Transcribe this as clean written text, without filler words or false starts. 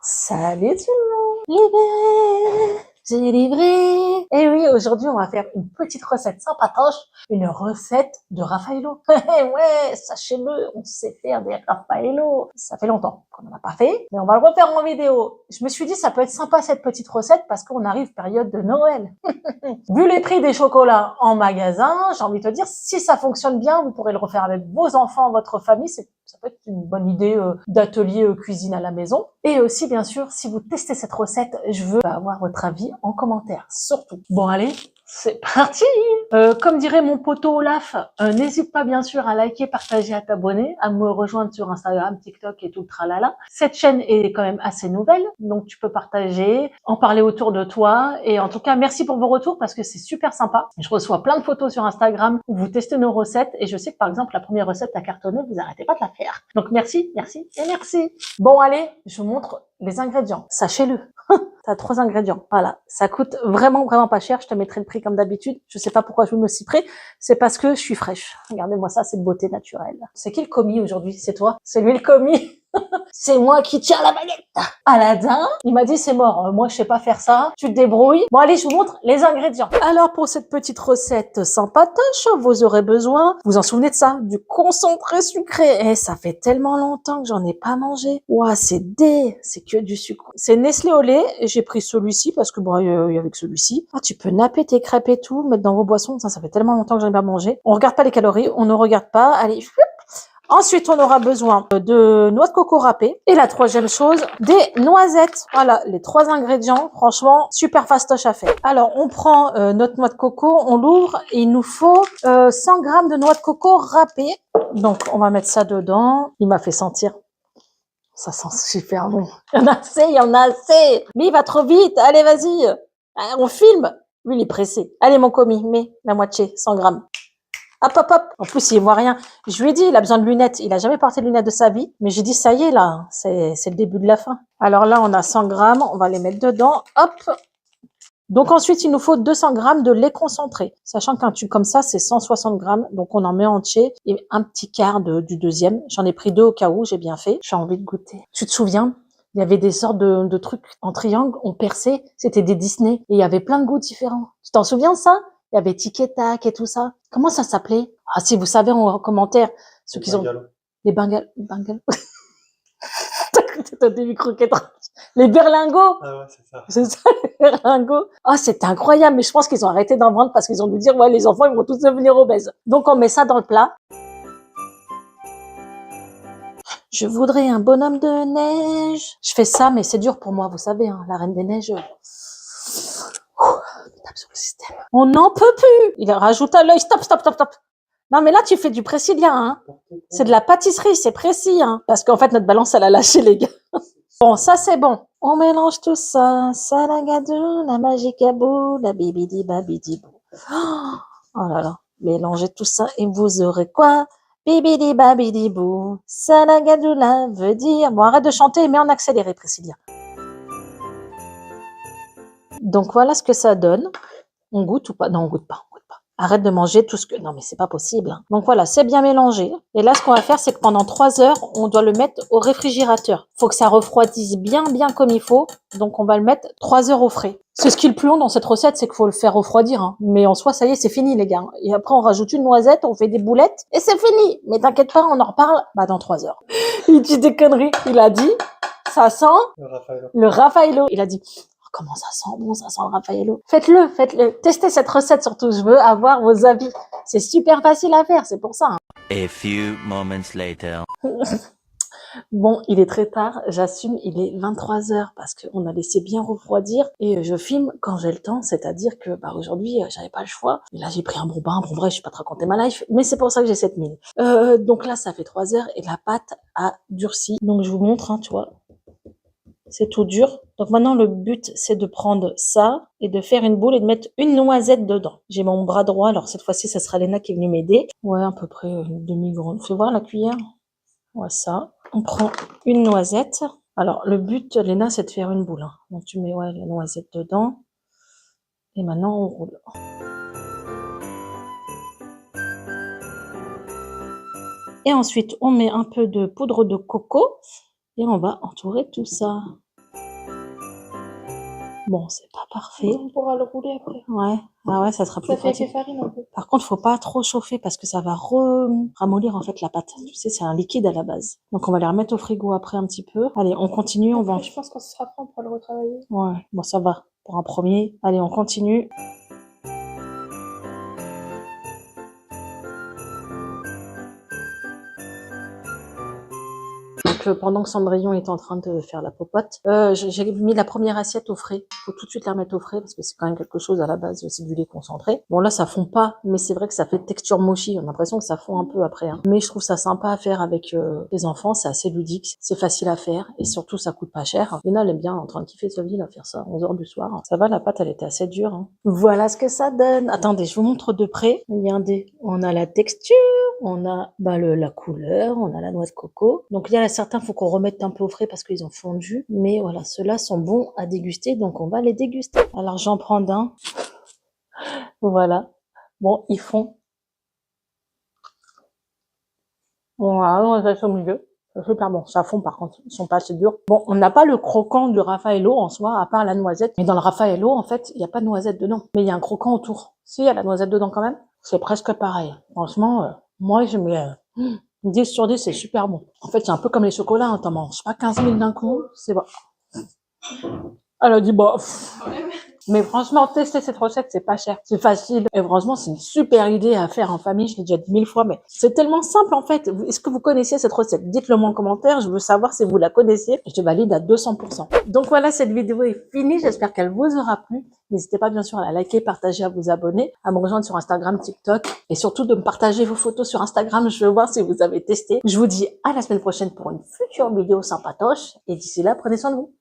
Salut tout le monde! Libéré! J'ai livré! Et oui, aujourd'hui, on va faire une petite recette sympatoche, une recette de Raffaello. Ouais, sachez-le, on sait faire des Raffaello. Ça fait longtemps qu'on n'en a pas fait, mais on va le refaire en vidéo. Je me suis dit, ça peut être sympa cette petite recette parce qu'on arrive période de Noël. Vu les prix des chocolats en magasin, j'ai envie de te dire, si ça fonctionne bien, vous pourrez le refaire avec vos enfants, votre famille. Ça peut être une bonne idée d'atelier cuisine à la maison. Et aussi, bien sûr, si vous testez cette recette, je veux avoir votre avis en commentaire, surtout. Bon, allez, c'est parti. Comme dirait mon poteau Olaf, n'hésite pas bien sûr à liker, partager, à t'abonner, à me rejoindre sur Instagram, TikTok et tout le tralala. Cette chaîne est quand même assez nouvelle, donc tu peux partager, en parler autour de toi. Et en tout cas, merci pour vos retours parce que c'est super sympa. Je reçois plein de photos sur Instagram où vous testez nos recettes et je sais que par exemple, la première recette à cartonner, vous arrêtez pas de la faire. Donc merci, merci et merci. Bon, allez, je vous montre les ingrédients. Sachez-le. T'as 3 ingrédients. Voilà. Ça coûte vraiment pas cher. Je te mettrai le prix comme d'habitude. Je sais pas pourquoi je me suis pris. C'est parce que je suis fraîche. Regardez-moi ça, c'est de beauté naturelle. C'est qui le commis aujourd'hui? C'est toi? C'est lui le commis? C'est moi qui tiens la baguette. Aladdin, il m'a dit c'est mort. Moi, je sais pas faire ça. Tu te débrouilles. Bon, allez, je vous montre les ingrédients. Alors, pour cette petite recette sympatoche, vous aurez besoin, vous en souvenez de ça, du concentré sucré. Et ça fait tellement longtemps que j'en ai pas mangé. Ouah, c'est que du sucre. C'est Nestlé au lait. Et j'ai pris celui-ci parce que bon, avec celui-ci, tu peux napper tes crêpes et tout, mettre dans vos boissons. Ça fait tellement longtemps que j'en ai pas mangé. On regarde pas les calories, on ne regarde pas. Allez, ensuite, on aura besoin de noix de coco râpées. Et la troisième chose, des noisettes. Voilà, les 3 ingrédients. Franchement, super fastoche à faire. Alors, on prend notre noix de coco, on l'ouvre. Et il nous faut 100 grammes de noix de coco râpées. Donc, on va mettre ça dedans. Il m'a fait sentir. Ça sent super bon. Il y en a assez, il y en a assez. Mais il va trop vite. Allez, vas-y. On filme. Lui, il est pressé. Allez, mon commis, mets la moitié, 100 grammes. Hop, hop, hop. En plus, il voit rien. Je lui ai dit, il a besoin de lunettes. Il a jamais porté de lunettes de sa vie. Mais j'ai dit, ça y est, là. C'est le début de la fin. Alors là, on a 100 grammes. On va les mettre dedans. Hop. Donc ensuite, il nous faut 200 grammes de lait concentré. Sachant qu'un tube comme ça, c'est 160 grammes. Donc on en met entier et un petit quart du deuxième. J'en ai pris 2 au cas où, j'ai bien fait. J'ai envie de goûter. Tu te souviens? Il y avait des sortes de trucs en triangle. On perçait. C'était des Disney. Et il y avait plein de goûts différents. Tu t'en souviens de ça? Il y avait Tic et Tac et tout ça. Comment ça s'appelait? Ah, si vous savez en commentaire, ceux qui ont... Les Bengales. T'as des croquettes. Les berlingots. Ah ouais, c'est ça. C'est ça, les berlingots. Ah, c'était incroyable, mais je pense qu'ils ont arrêté d'en vendre parce qu'ils ont dû dire, ouais, les enfants, ils vont tous devenir obèses. Donc, on met ça dans le plat. Je voudrais un bonhomme de neige. Je fais ça, mais c'est dur pour moi, vous savez, hein, la Reine des Neiges. Tape sur le système. On n'en peut plus. Il rajoute à l'œil. Stop. Non, mais là, tu fais du Précilia, hein. C'est de la pâtisserie, c'est précis, hein. Parce qu'en fait, notre balance, elle a lâché, les gars. Bon, ça, c'est bon. On mélange tout ça. Salagadou, la magicabou, la bibidi babidi bou. Oh là là. Mélangez tout ça et vous aurez quoi? Bibidi babidi bou. Salagadou, là, veut dire... Bon, arrête de chanter, mais en accéléré, Priscilla. Donc, voilà ce que ça donne. On goûte ou pas? Non, on goûte pas. Arrête de manger tout ce que... Non, mais c'est pas possible. Donc voilà, c'est bien mélangé. Et là, ce qu'on va faire, c'est que pendant 3 heures, on doit le mettre au réfrigérateur. Faut que ça refroidisse bien comme il faut. Donc on va le mettre 3 heures au frais. C'est ce qui est le plus long dans cette recette, c'est qu'il faut le faire refroidir. Hein. Mais en soi, ça y est, c'est fini, les gars. Et après, on rajoute une noisette, on fait des boulettes, et c'est fini. Mais t'inquiète pas, on en reparle dans 3 heures. Il dit des conneries. Il a dit, ça sent... Le Raffaello. Il a dit... Comment ça sent bon, ça sent le Raffaello. Faites-le. Testez cette recette surtout, je veux avoir vos avis. C'est super facile à faire, c'est pour ça. Hein. A few moments later. Bon, il est très tard, j'assume, il est 23 heures parce qu'on a laissé bien refroidir et je filme quand j'ai le temps, c'est-à-dire que aujourd'hui, j'avais pas le choix. Et là, j'ai pris un bon bain, bon bref, je vais pas te raconter ma life, mais c'est pour ça que j'ai cette mine. Donc là, ça fait 3 heures et la pâte a durci. Donc je vous montre, hein, tu vois. C'est tout dur. Donc maintenant, le but, c'est de prendre ça et de faire une boule et de mettre une noisette dedans. J'ai mon bras droit. Alors cette fois-ci, ça sera Léna qui est venue m'aider. Ouais, à peu près une demi-grande. Fais voir la cuillère. Ouais, ça. On prend une noisette. Alors, le but, Léna, c'est de faire une boule. Hein. Donc tu mets la noisette dedans. Et maintenant, on roule. Et ensuite, on met un peu de poudre de coco. Et on va entourer tout ça. Bon, c'est pas parfait. On pourra le rouler après. Ouais. Ah ouais, ça sera plus Ça fait pratique. effet farine un peu. Par contre, faut pas trop chauffer parce que ça va ramollir en fait la pâte. Tu sais, c'est un liquide à la base. Donc on va les remettre au frigo après un petit peu. Allez, on continue, on va. Après, je pense que quand ce sera prêt, on pourra le retravailler. Ouais, bon ça va pour un premier. Allez, on continue. Donc pendant que Cendrillon est en train de faire la popote, j'ai mis la première assiette au frais. Faut tout de suite la remettre au frais parce que c'est quand même quelque chose à la base, c'est du lait concentré. Bon là ça fond pas, mais c'est vrai que ça fait texture mochi. On a l'impression que ça fond un peu après. Hein. Mais je trouve ça sympa à faire avec les enfants, c'est assez ludique, c'est facile à faire et surtout ça coûte pas cher. Lena elle est bien en train de kiffer sa vie à faire ça à 11h du soir. Ça va, la pâte elle était assez dure. Hein. Voilà ce que ça donne. Attendez, je vous montre de près. Regardez, on a la texture. On a la couleur, on a la noix de coco. Donc il y a certains, faut qu'on remette un peu au frais parce qu'ils ont fondu. Mais voilà, ceux-là sont bons à déguster, donc on va les déguster. Alors j'en prends d'un. Voilà. Bon, ils font. Voilà, on va au milieu. C'est super bon. Ça fond par contre, ils sont pas assez durs. Bon, on n'a pas le croquant du Raffaello en soi, à part la noisette. Mais dans le Raffaello, en fait, il n'y a pas de noisette dedans. Mais il y a un croquant autour. Si, il y a la noisette dedans quand même. C'est presque pareil. Franchement, moi, je mets 10 sur 10, c'est super bon. En fait, c'est un peu comme les chocolats, hein, t'en manges pas 15 000 d'un coup, c'est bon. Elle a dit, bah, mais franchement, tester cette recette, c'est pas cher. C'est facile. Et franchement, c'est une super idée à faire en famille. Je l'ai déjà dit 1000 fois, mais c'est tellement simple, en fait. Est-ce que vous connaissiez cette recette? Dites-le moi en commentaire. Je veux savoir si vous la connaissiez. Je te valide à 200%. Donc voilà, cette vidéo est finie. J'espère qu'elle vous aura plu. N'hésitez pas, bien sûr, à la liker, partager, à vous abonner, à me rejoindre sur Instagram, TikTok, et surtout de me partager vos photos sur Instagram. Je veux voir si vous avez testé. Je vous dis à la semaine prochaine pour une future vidéo sympatoche. Et d'ici là, prenez soin de vous.